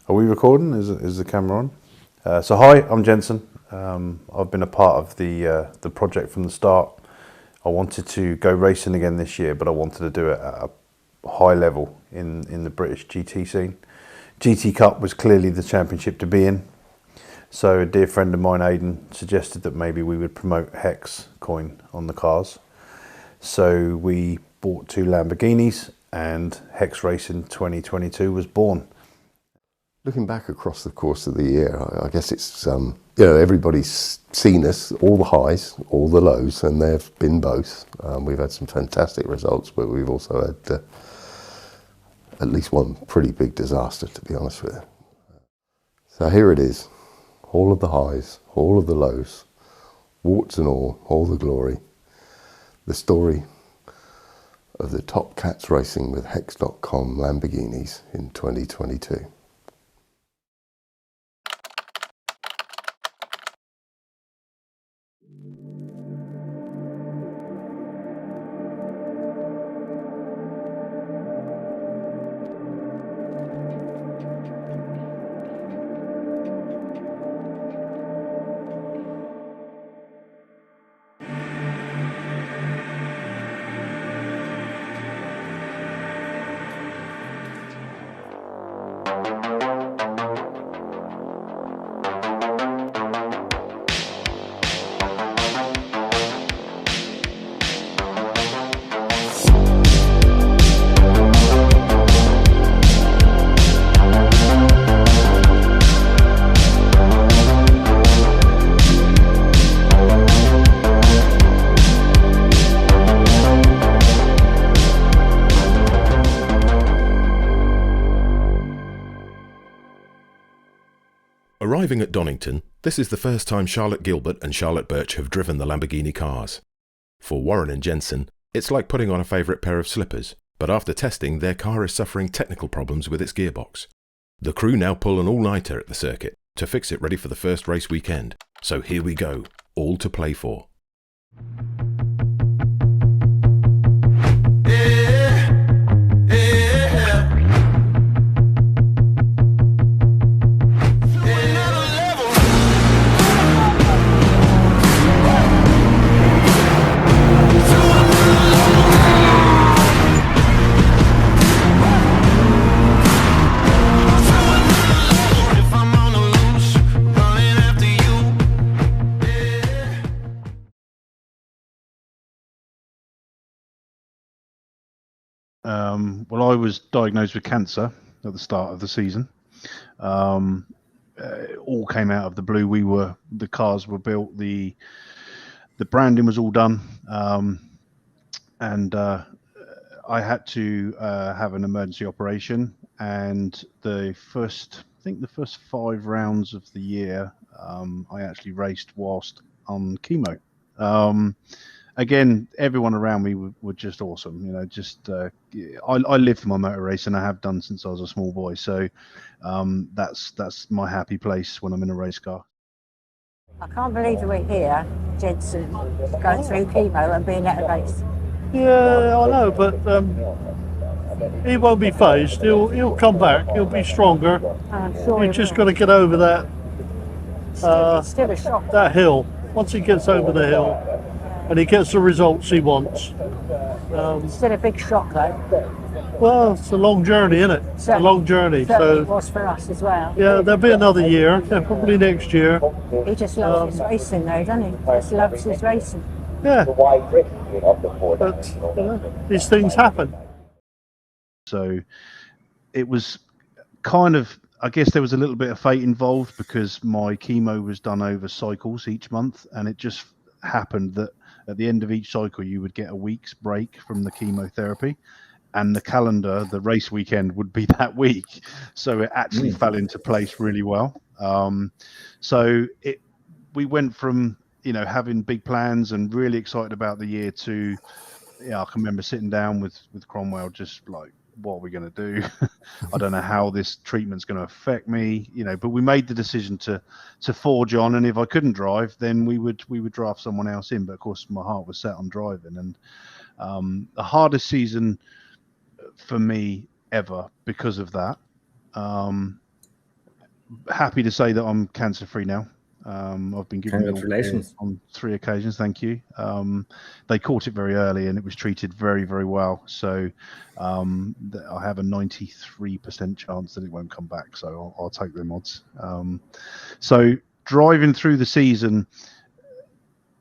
Are we recording? Is the camera on? So hi, I'm Jensen. I've been a part of the project from the start. I wanted to go racing again this year, but I wanted to do it at a high level in the British GT scene. GT Cup was clearly the championship to be in. So a dear friend of mine, Aidan, suggested that maybe we would promote Hex coin on the cars. So we bought 2 Lamborghinis and Hex Racing 2022 was born. Looking back across the course of the year, I guess it's, everybody's seen us, all the highs, all the lows, and they've been both. We've had some fantastic results, but we've also had at least one pretty big disaster, to be honest with you. So here it is, all of the highs, all of the lows, warts and all the glory. The story of the top cats racing with Hex.com Lamborghinis in 2022. Arriving at Donington, this is the first time Charlotte Gilbert and Charlotte Birch have driven the Lamborghini cars. For Warren and Jensen, it's like putting on a favourite pair of slippers, but after testing, their car is suffering technical problems with its gearbox. The crew now pull an all-nighter at the circuit to fix it ready for the first race weekend. So here we go, all to play for. Well, I was diagnosed with cancer at the start of the season. It all came out of the blue. The cars were built, the branding was all done, and I had to have an emergency operation. And the first 5 rounds of the year, I actually raced whilst on chemo. Again, everyone around me were just awesome. I live for my motor race, and I have done since I was a small boy. So that's my happy place when I'm in a race car. I can't believe we're here, Jensen, going through chemo and being at a race. Yeah, I know, but he won't be phased. He'll come back. He'll be stronger. I'm sure He's just got to get over that still a shock. that hill. Once he gets over the hill, and he gets the results he wants. Still a big shock, though. Well, it's a long journey, isn't it? It's a long journey. Certainly it So was for us as well. yeah, there'll be another year. Yeah, probably next year. He just loves his racing, though, doesn't he? Just loves his racing. Yeah. But these things happen. So it was kind of, I guess there was a little bit of fate involved because my chemo was done over cycles each month, and it just happened that at the end of each cycle you would get a week's break from the chemotherapy, and the calendar, the race weekend, would be that week. So it actually fell into place really well. We went from having big plans and really excited about the year to, I can remember sitting down with Cromwell, just like, what are we going to do? I don't know how this treatment's going to affect me, but we made the decision to forge on. And if I couldn't drive, then we would draft someone else in. But of course, my heart was set on driving. And the hardest season for me ever because of that. happy to say that I'm cancer-free now. I've been given Congratulations. on 3 occasions. Thank you. They caught it very early, and it was treated very, very well. So I have a 93% chance that it won't come back. So I'll take them odds. So driving through the season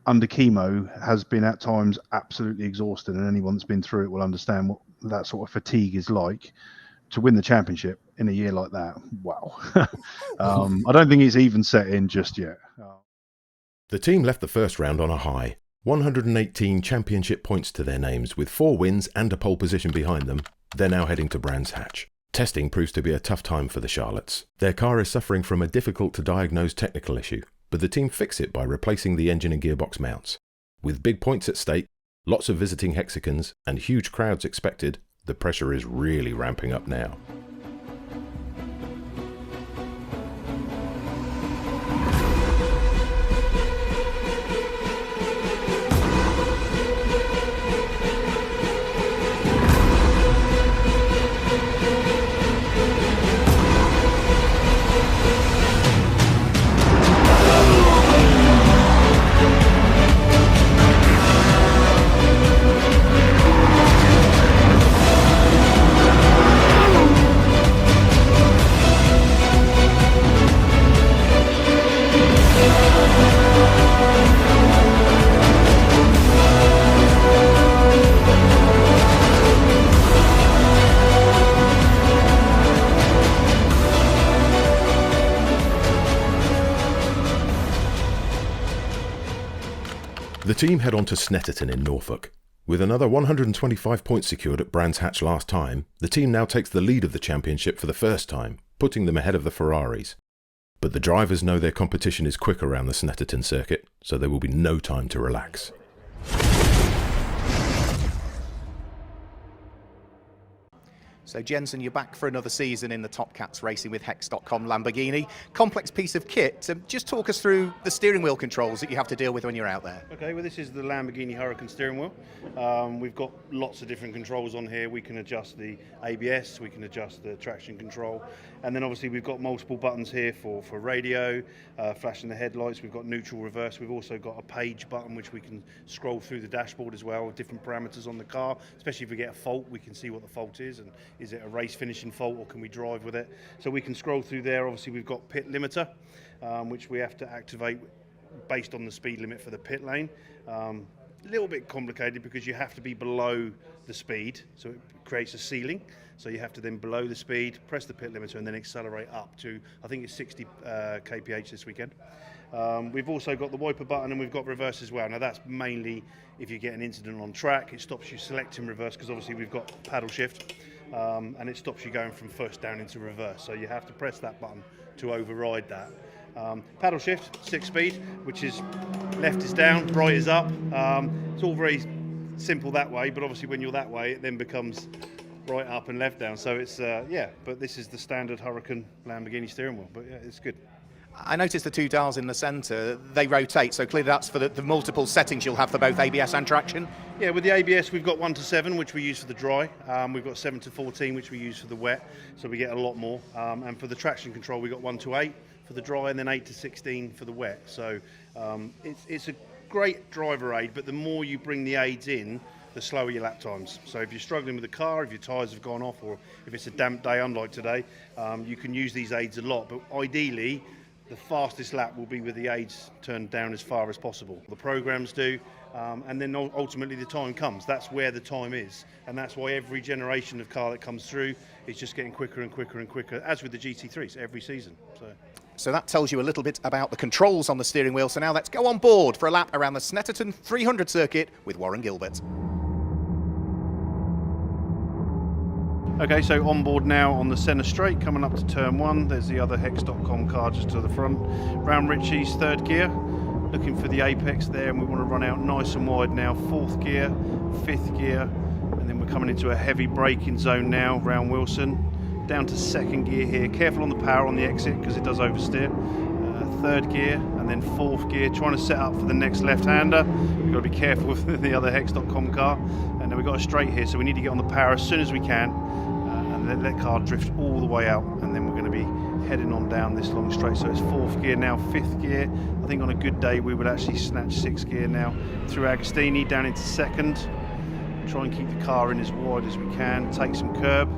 under chemo has been at times absolutely exhausting, and anyone that's been through it will understand what that sort of fatigue is like. To win the championship in a year like that, wow. I don't think it's even set in just yet. The team left the first round on a high. 118 championship points to their names, with 4 wins and a pole position behind them. They're now heading to Brands Hatch. Testing proves to be a tough time for the Charlottes. Their car is suffering from a difficult to diagnose technical issue, but the team fix it by replacing the engine and gearbox mounts. With big points at stake, lots of visiting hexagons, and huge crowds expected, the pressure is really ramping up now. The team head on to Snetterton in Norfolk. With another 125 points secured at Brands Hatch last time, the team now takes the lead of the championship for the first time, putting them ahead of the Ferraris. But the drivers know their competition is quick around the Snetterton circuit, so there will be no time to relax. So Jensen, you're back for another season in the Top Cats racing with Hex.com Lamborghini. Complex piece of kit. Just talk us through the steering wheel controls that you have to deal with when you're out there. Okay, well this is the Lamborghini Huracan steering wheel. We've got lots of different controls on here. We can adjust the ABS, we can adjust the traction control, and then obviously we've got multiple buttons here for radio, flashing the headlights. We've got neutral, reverse. We've also got a page button which we can scroll through the dashboard as well, different parameters on the car, especially if we get a fault, we can see what the fault is, and is it a race finishing fault or can we drive with it? So we can scroll through there. Obviously we've got pit limiter, which we have to activate based on the speed limit for the pit lane. A little bit complicated because you have to be below the speed, so it creates a ceiling. So you have to then below the speed, press the pit limiter and then accelerate up to, I think it's 60 kph this weekend. We've also got the wiper button and we've got reverse as well. Now that's mainly if you get an incident on track, it stops you selecting reverse because obviously we've got paddle shift. And it stops you going from first down into reverse. So you have to press that button to override that. Paddle shift, 6-speed, which is left is down, right is up. It's all very simple that way, but obviously when you're that way, it then becomes right up and left down. So it's, yeah, but this is the standard Huracan Lamborghini steering wheel, but yeah, it's good. I noticed the 2 dials in the centre, they rotate, so clearly that's for the multiple settings you'll have for both ABS and traction. Yeah, with the ABS we've got 1 to 7, which we use for the dry. We've got 7 to 14, which we use for the wet, so we get a lot more. And for the traction control, we've got 1 to 8 for the dry, and then 8 to 16 for the wet. So it's a great driver aid, but the more you bring the aids in, the slower your lap times. So if you're struggling with the car, if your tyres have gone off, or if it's a damp day, unlike today, you can use these aids a lot. But ideally, the fastest lap will be with the aids turned down as far as possible. The programs do, and then ultimately the time comes. That's where the time is, and that's why every generation of car that comes through is just getting quicker and quicker and quicker, as with the GT3s every season. So that tells you a little bit about the controls on the steering wheel. So now let's go on board for a lap around the Snetterton 300 circuit with Warren Gilbert. Okay, so on board now on the centre straight, coming up to turn 1. There's the other Hex.com car just to the front. Round Ritchie's 3rd gear, looking for the apex there, and we want to run out nice and wide now. 4th gear, 5th gear, and then we're coming into a heavy braking zone now, round Wilson. Down to 2nd gear here. Careful on the power on the exit because it does oversteer. 3rd gear and then 4th gear, trying to set up for the next left-hander. We've got to be careful with the other Hex.com car. And then we've got a straight here, so we need to get on the power as soon as we can and let that car drift all the way out, and then we're going to be heading on down this long straight. So it's 4th gear now, 5th gear. I think on a good day we would actually snatch 6th gear now through Agostini down into 2nd. Try and keep the car in as wide as we can. Take some curb,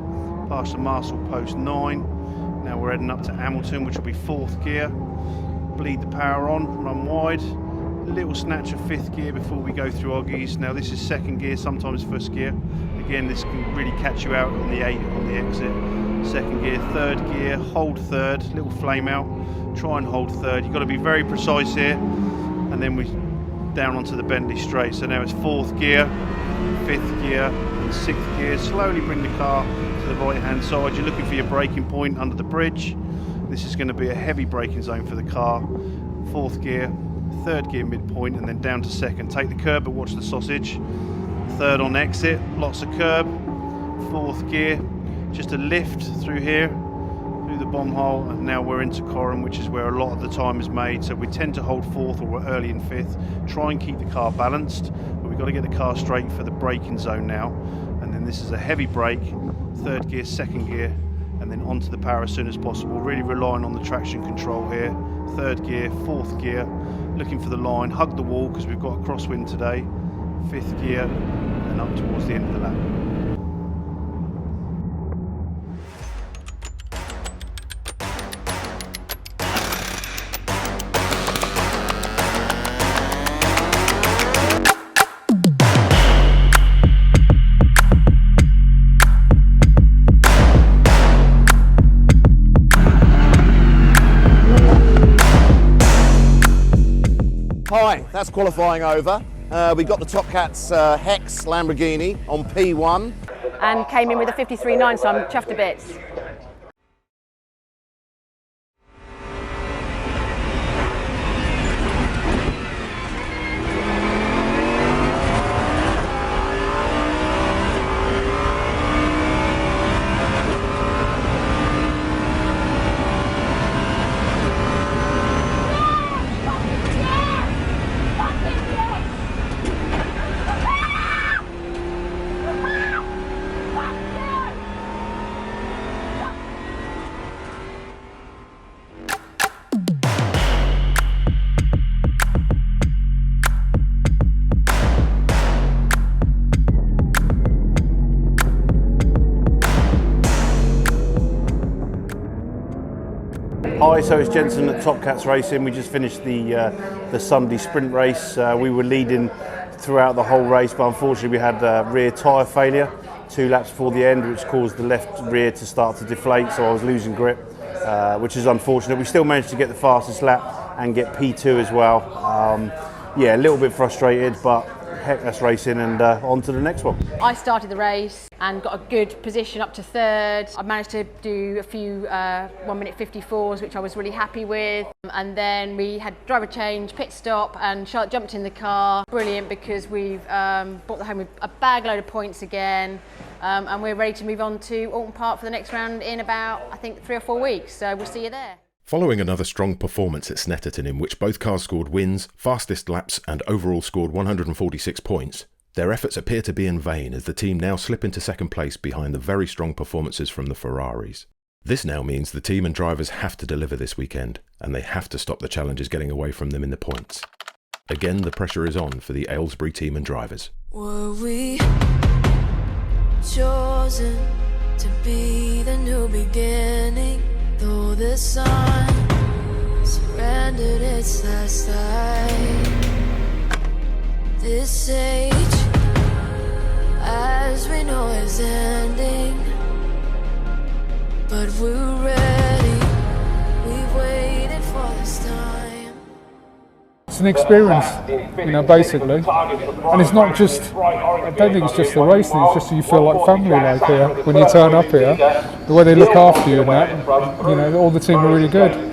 past the Marshall post 9. Now we're heading up to Hamilton, which will be 4th gear. Bleed the power on, run wide. A little snatch of 5th gear before we go through Oggies. Now this is 2nd gear, sometimes 1st gear. Again, this can really catch you out on the 8 on the exit. 2nd gear, 3rd gear, hold 3rd, little flame out. Try and hold 3rd. You've got to be very precise here. And then we down onto the Bentley straight. So now it's 4th gear, 5th gear and 6th gear. Slowly bring the car to the right hand side. You're looking for your braking point under the bridge. This is going to be a heavy braking zone for the car. 4th gear, 3rd gear midpoint, and then down to 2nd. Take the curb but watch the sausage. 3rd on exit, lots of curb. 4th gear, just a lift through here, through the bomb hole, and now we're into Corran, which is where a lot of the time is made. So we tend to hold 4th or we're early in 5th. Try and keep the car balanced, but we've got to get the car straight for the braking zone now. And then this is a heavy brake, 3rd gear, 2nd gear, and then onto the power as soon as possible. Really relying on the traction control here. 3rd gear, 4th gear, looking for the line, hug the wall because we've got a crosswind today. 5th gear, and up towards the end of the lap. Hi, that's qualifying over. We got the Top Cats Hex Lamborghini on P1. And came in with a 53.9, so I'm chuffed to bits. Hi, so it's Jensen at Top Cats Racing. We just finished the Sunday sprint race. We were leading throughout the whole race, but unfortunately we had rear tyre failure 2 laps before the end, which caused the left rear to start to deflate, so I was losing grip, which is unfortunate. We still managed to get the fastest lap and get P2 as well. Yeah, a little bit frustrated, but heck, that's racing, and on to the next one. I started the race and got a good position up to 3rd. I managed to do a few 1 minute 54s, which I was really happy with. And then we had driver change, pit stop, and Charlotte jumped in the car. Brilliant, because we've brought home with a bag load of points again. And we're ready to move on to Alton Park for the next round in about, I think, 3 or 4 weeks. So we'll see you there. Following another strong performance at Snetterton in which both cars scored wins, fastest laps and overall scored 146 points, their efforts appear to be in vain as the team now slip into 2nd place behind the very strong performances from the Ferraris. This now means the team and drivers have to deliver this weekend, and they have to stop the challenges getting away from them in the points. Again, the pressure is on for the Aylesbury team and drivers. Were we chosen to be the new beginning? Though the sun surrendered its last light, this age, as we know, is ending. But we're ready, we've waited for this time. It's an experience, you know, basically. And it's not just, I don't think it's just the racing, it's just you feel like family like here. When you turn up here, the way they look after you and that, you know, all the team are really good.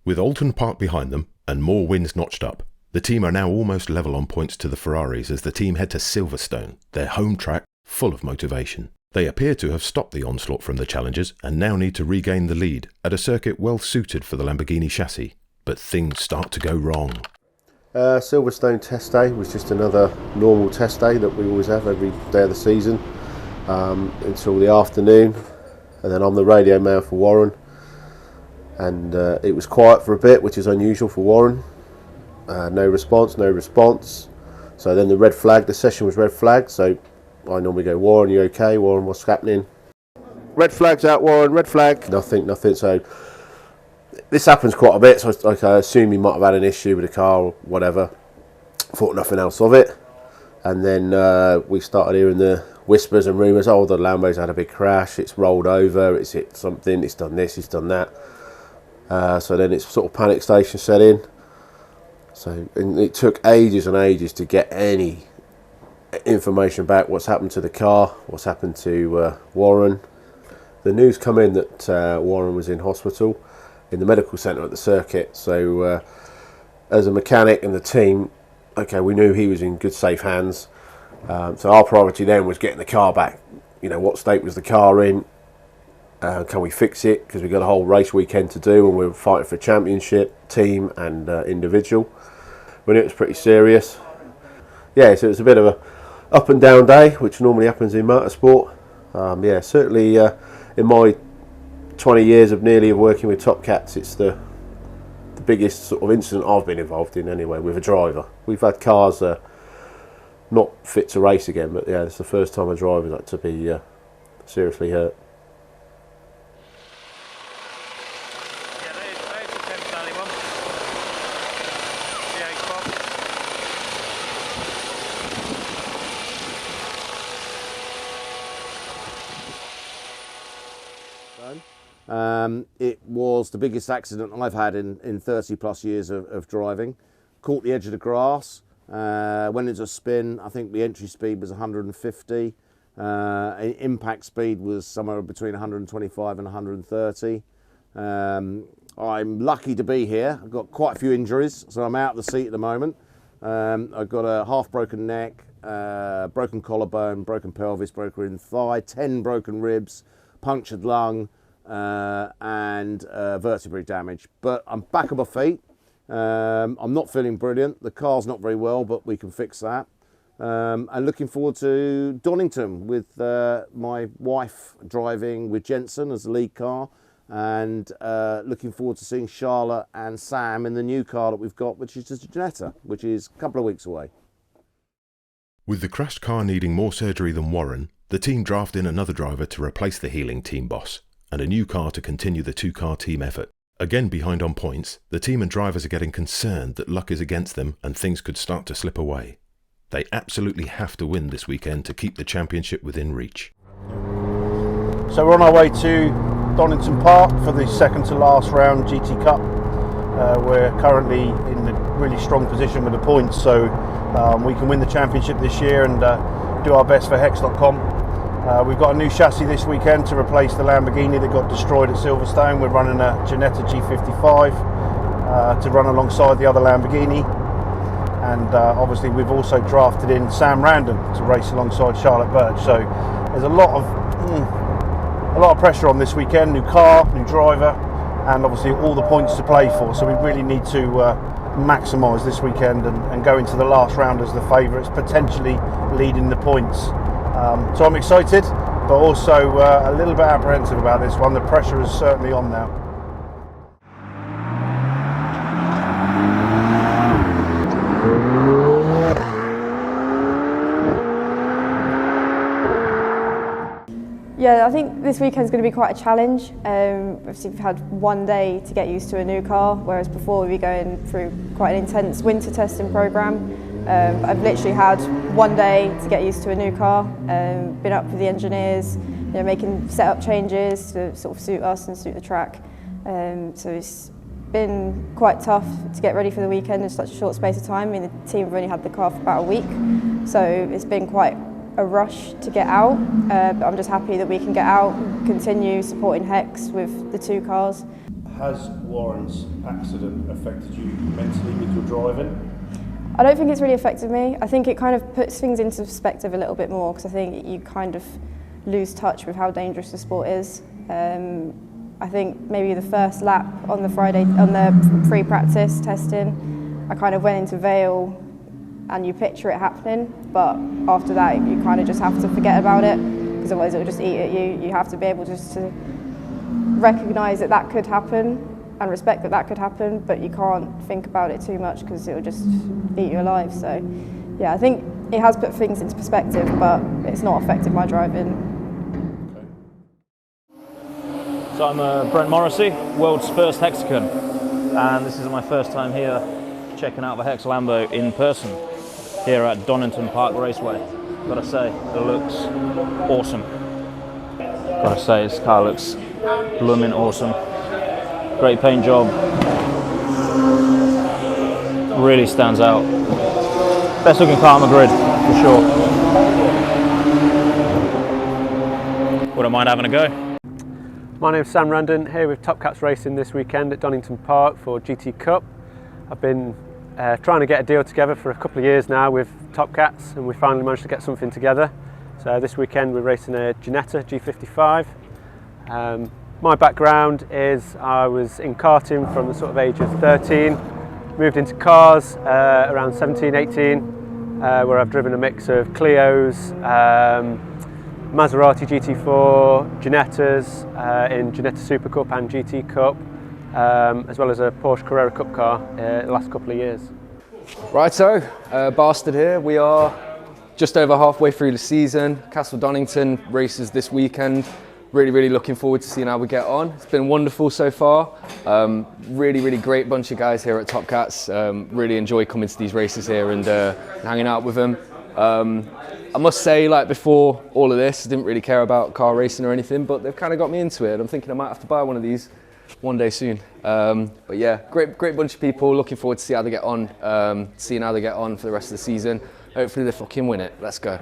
With Alton Park behind them and more wins notched up, the team are now almost level on points to the Ferraris as the team head to Silverstone, their home track, full of motivation. They appear to have stopped the onslaught from the challengers and now need to regain the lead at a circuit well suited for the Lamborghini chassis. But things start to go wrong. Silverstone test day was just another normal test day that we always have every day of the season until the afternoon, and then I'm the radio man for Warren, and it was quiet for a bit, which is unusual for Warren. No response. So then the session was red flagged, so I normally go, Warren, you okay? Warren, what's happening? Red flag's out, Warren, red flag. Nothing, so this happens quite a bit, so I assume he might have had an issue with the car or whatever. Thought nothing else of it. And then we started hearing the whispers and rumours, oh, the Lambo's had a big crash, it's rolled over, it's hit something, it's done this, it's done that. So then it's sort of panic station set in. So and it took ages and ages to get any information back, what's happened to the car, what's happened to Warren. The news come in that Warren was in hospital in the medical centre at the circuit. So as a mechanic and the team, okay, we knew he was in good, safe hands. So our priority then was getting the car back. You know, what state was the car in? Can we fix it? Because we've got a whole race weekend to do and we're fighting for championship, team and individual. But it was pretty serious. Yeah, so it was a bit of a up and down day, which normally happens in motorsport. Yeah, certainly in my 20 years of nearly working with Top Cats, it's the biggest sort of incident I've been involved in anyway with a driver. We've had cars not fit to race again, but yeah, it's the first time a driver's had to be seriously hurt. It was the biggest accident I've had in 30 plus years of driving. Caught the edge of the grass, went into a spin. I think the entry speed was 150. Impact speed was somewhere between 125 and 130. I'm lucky to be here. I've got quite a few injuries, so I'm out of the seat at the moment. I've got a half broken neck, broken collarbone, broken pelvis, broken thigh, 10 broken ribs, punctured lung, and vertebrae damage. But I'm back on my feet. I'm not feeling brilliant. The car's not very well, but we can fix that. And looking forward to Donington with my wife driving with Jensen as the lead car, and looking forward to seeing Charlotte and Sam in the new car that we've got, which is just a Ginetta, which is a couple of weeks away. With the crashed car needing more surgery than Warren, the team draft in another driver to replace the healing team boss, and a new car to continue the two-car team effort. Again behind on points, the team and drivers are getting concerned that luck is against them and things could start to slip away. They absolutely have to win this weekend to keep the championship within reach. So we're on our way to Donington Park for the second to last round GT Cup. We're currently in a really strong position with the points, so we can win the championship this year and do our best for Hex.com. We've got a new chassis this weekend to replace the Lamborghini that got destroyed at Silverstone. We're running a Ginetta G55 to run alongside the other Lamborghini, and obviously we've also drafted in Sam Randon to race alongside Charlotte Birch. So there's a lot of pressure on this weekend. New car, new driver, and obviously all the points to play for. So we really need to maximise this weekend and go into the last round as the favourites, potentially leading the points. So I'm excited, but also a little bit apprehensive about this one. The pressure is certainly on now. Yeah, I think this weekend's going to be quite a challenge. Obviously we've had one day to get used to a new car, whereas before we'd be going through quite an intense winter testing programme. I've literally had one day to get used to a new car, been up with the engineers, making setup changes to sort of suit us and suit the track. So it's been quite tough to get ready for the weekend in such a short space of time. I mean, the team have only had the car for about a week, so it's been quite a rush to get out, but I'm just happy that we can get out and continue supporting Hex with the two cars. Has Warren's accident affected you mentally with your driving? I don't think it's really affected me. I think it kind of puts things into perspective a little bit more, because I think you kind of lose touch with how dangerous the sport is. I think maybe the first lap on the Friday, on the pre-practice testing, I kind of went into Vale and you picture it happening, but after that you kind of just have to forget about it, because otherwise it will just eat at you. You have to be able just to recognise that that could happen and respect that that could happen, but you can't think about it too much because it will just eat you alive. So yeah, I think it has put things into perspective, but it's not affected my driving. So I'm Brent Morrissey, world's first Hexagon, and this is my first time here checking out the Hex Lambo in person here at Donington Park Raceway. Gotta say, it looks awesome. Gotta say, this car looks blooming awesome. Great paint job. Really stands out. Best looking car on the grid, for sure. Wouldn't mind having a go. My name's Sam Randon, here with Top Cats Racing this weekend at Donington Park for GT Cup. I've been trying to get a deal together for a couple of years now with Top Cats, and we finally managed to get something together. So this weekend we're racing a Ginetta G55. My background is I was in karting from the sort of age of 13, moved into cars around 17, 18, where I've driven a mix of Clios, Maserati GT4, Ginettas in Ginetta Super Cup and GT Cup, as well as a Porsche Carrera Cup car the last couple of years. Righto, Bastard here. We are just over halfway through the season. Castle Donington races this weekend. Really looking forward to seeing how we get on. It's been wonderful so far. Really great bunch of guys here at Top Cats. Really enjoy coming to these races here and hanging out with them. I must say, like before all of this, I didn't really care about car racing or anything, but they've kind of got me into it. I'm thinking I might have to buy one of these one day soon. But yeah, great bunch of people. Looking forward to see how they get on, seeing how they get on for the rest of the season. Hopefully they fucking win it. Let's go.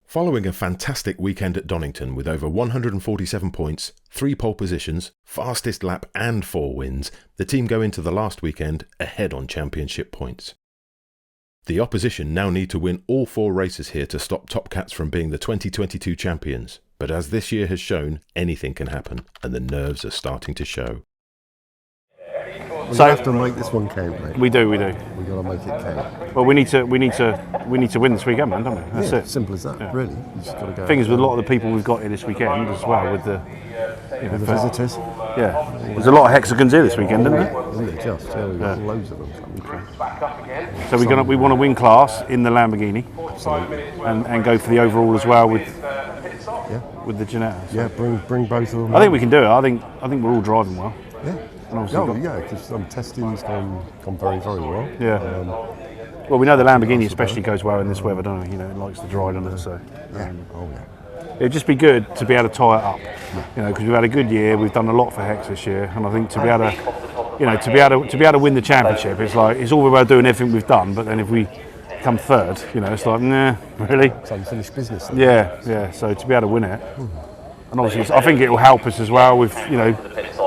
Following a fantastic weekend at Donington with over 147 points, 3 pole positions, fastest lap and 4 wins, the team go into the last weekend ahead on championship points. The opposition now need to win all 4 races here to stop Top Cats from being the 2022 champions, but as this year has shown, anything can happen and the nerves are starting to show. We have to make this one count, mate. We do. We've got to make it count. Well, we need to win this weekend, man, don't we? That's it. Simple as that. Yeah. Really. You just got to go. The thing is, with a lot of the people we've got here this weekend as well, with the the visitors. Yeah, there's a lot of hexagons here this weekend, isn't there? Isn't it just? Yeah, we've got loads of them. Okay. So we want to win class in the Lamborghini. Absolutely. And go for the overall as well with the Ginetta. So. Yeah, bring both of them. I think we can do it. I think we're all driving well. Yeah. Because testing's gone very well. Yeah. Well, we know the Lamborghini especially goes well in this weather, don't we? You know, it likes to dry on it, so. Yeah. It'd just be good to be able to tie it up, you know, because we've had a good year. We've done a lot for Hex this year, and I think to be able to win the championship, it's like it's all about doing everything we've done. But then if we come third, you know, it's like nah, really. It's unfinished business. Yeah. So to be able to win it. And obviously, I think it will help us as well with,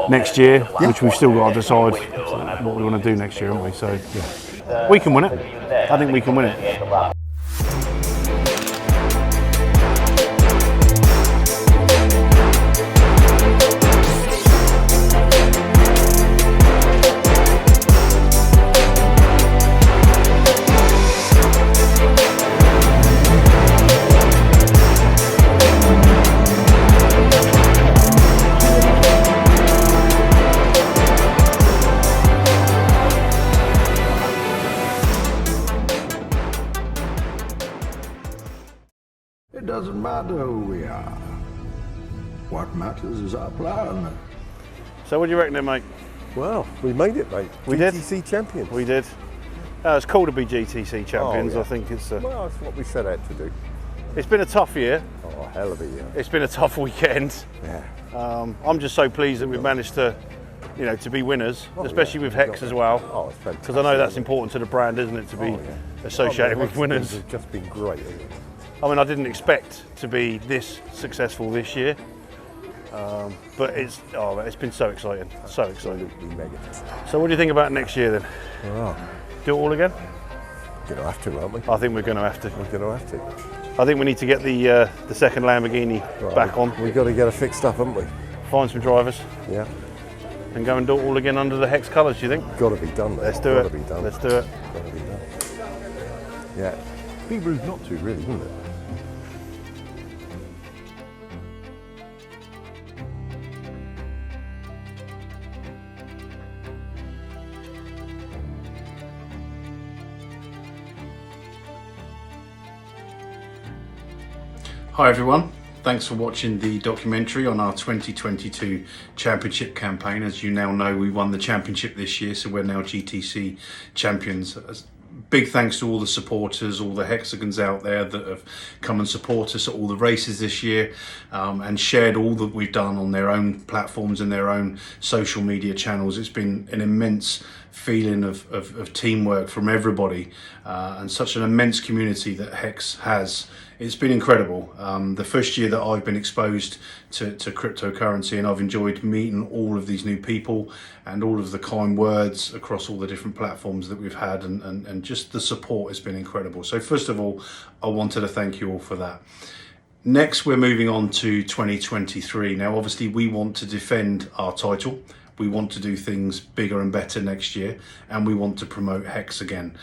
next year, which we've still got to decide what we want to do next year, haven't we? So we can win it. I think we can win it. It doesn't matter who we are. What matters is our plan. So what do you reckon then, mate? Well, we made it, mate. We did? GTC champions. We did. It's cool to be GTC champions. Oh, yeah. I think it's well, that's what we set out to do. It's been a tough year. Oh, hell of a year. It's been a tough weekend. Yeah. I'm just so pleased that we've managed to, to be winners, especially with Hex as well. Oh, it's fantastic. Because I know that's important to the brand, isn't it, to be associated with winners. It's just been great. Hasn't it? I mean, I didn't expect to be this successful this year, but it's been so exciting, so exciting. Absolutely mega. So what do you think about next year then? Oh. Do it all again? Going to have to, aren't we? I think we're going to have to. We're going to have to. I think we need to get the second Lamborghini back on. We've got to get it fixed up, haven't we? Find some drivers. Yeah. And go and do it all again under the Hex colours, do you think? Got to be done, mate. Let's do it. Got to be done. Let's do it. Got to be done. Yeah. Be rude not to, really, wouldn't it? Hi everyone, thanks for watching the documentary on our 2022 championship campaign. As you now know, we won the championship this year, so we're now GTC champions. Big thanks to all the supporters, all the hexagons out there that have come and support us at all the races this year, and shared all that we've done on their own platforms and their own social media channels. It's been an immense feeling of teamwork from everybody, and such an immense community that Hex has. It's been incredible. The first year that I've been exposed to cryptocurrency, and I've enjoyed meeting all of these new people and all of the kind words across all the different platforms that we've had, and just the support has been incredible. So first of all, I wanted to thank you all for that. Next, we're moving on to 2023. Now, obviously, we want to defend our title. We want to do things bigger and better next year, and we want to promote Hex again.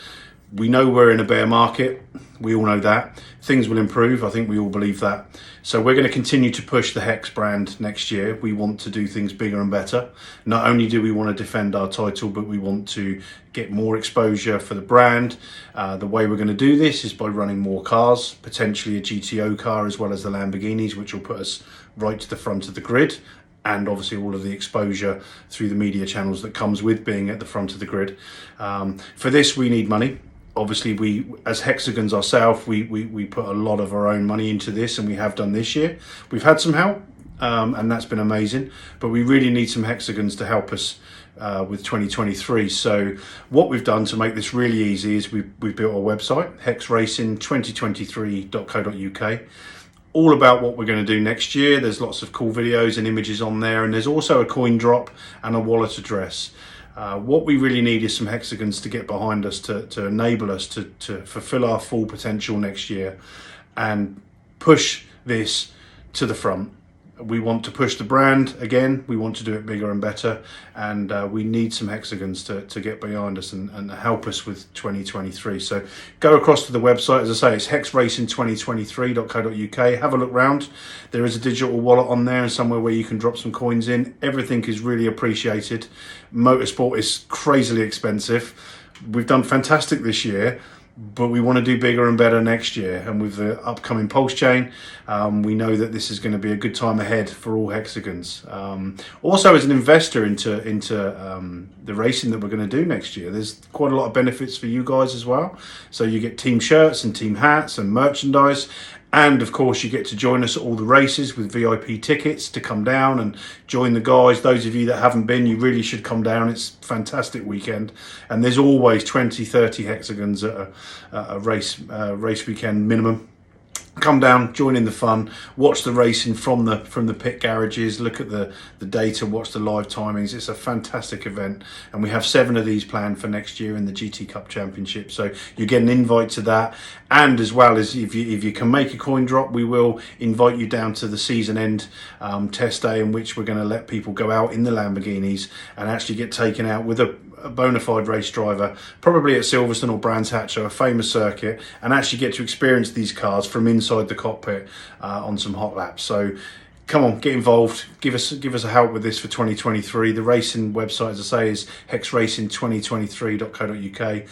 We know we're in a bear market. We all know that. Things will improve. I think we all believe that. So we're going to continue to push the Hex brand next year. We want to do things bigger and better. Not only do we want to defend our title, but we want to get more exposure for the brand. The way we're going to do this is by running more cars, potentially a GTO car as well as the Lamborghinis, which will put us right to the front of the grid. And obviously all of the exposure through the media channels that comes with being at the front of the grid. For this, we need money. Obviously, we, as hexagons ourselves, we put a lot of our own money into this, and we have done this year. We've had some help, and that's been amazing, but we really need some hexagons to help us with 2023. So what we've done to make this really easy is we've built a website, hexracing2023.co.uk. all about what we're going to do next year. There's lots of cool videos and images on there, and there's also a coin drop and a wallet address. What we really need is some hexagons to get behind us to enable us to fulfill our full potential next year and push this to the front. We want to push the brand again. We want to do it bigger and better, and we need some hexagons to get behind us and help us with 2023. So go across to the website. As I say, it's hexracing2023.co.uk. Have a look round. There is a digital wallet on there and somewhere where you can drop some coins in. Everything is really appreciated. Motorsport is crazily expensive. We've done fantastic this year, but we want to do bigger and better next year. And with the upcoming Pulse Chain, we know that this is going to be a good time ahead for all hexagons. Also, as an investor into the racing that we're going to do next year, there's quite a lot of benefits for you guys as well. So you get team shirts and team hats and merchandise. And of course, you get to join us at all the races with VIP tickets to come down and join the guys. Those of you that haven't been, you really should come down. It's a fantastic weekend. And there's always 20, 30 hexagons at a race weekend minimum. Come down, join in the fun, watch the racing from the pit garages, look at the data, watch the live timings. It's a fantastic event, and we have 7 of these planned for next year in the GT Cup Championship. So you get an invite to that, and as well as if you can make a coin drop, we will invite you down to the season end test day, in which we're going to let people go out in the Lamborghinis and actually get taken out with a bona fide race driver, probably at Silverstone or Brands Hatch, a famous circuit, and actually get to experience these cars from inside the cockpit on some hot laps. So come on, get involved, give us a help with this for 2023. The racing website, as I say, is hexracing2023.co.uk.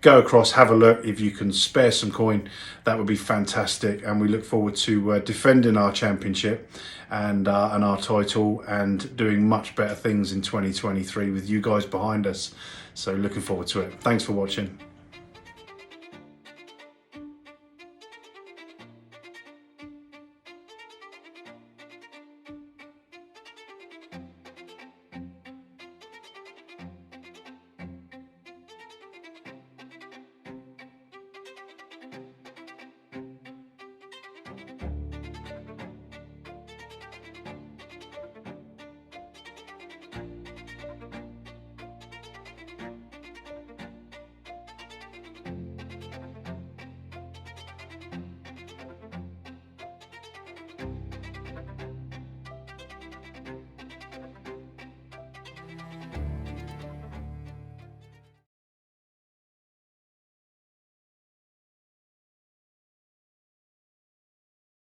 go across, have a look. If you can spare some coin, that would be fantastic. And we look forward to defending our championship and our title and doing much better things in 2023 with you guys behind us. So looking forward to it. Thanks for watching.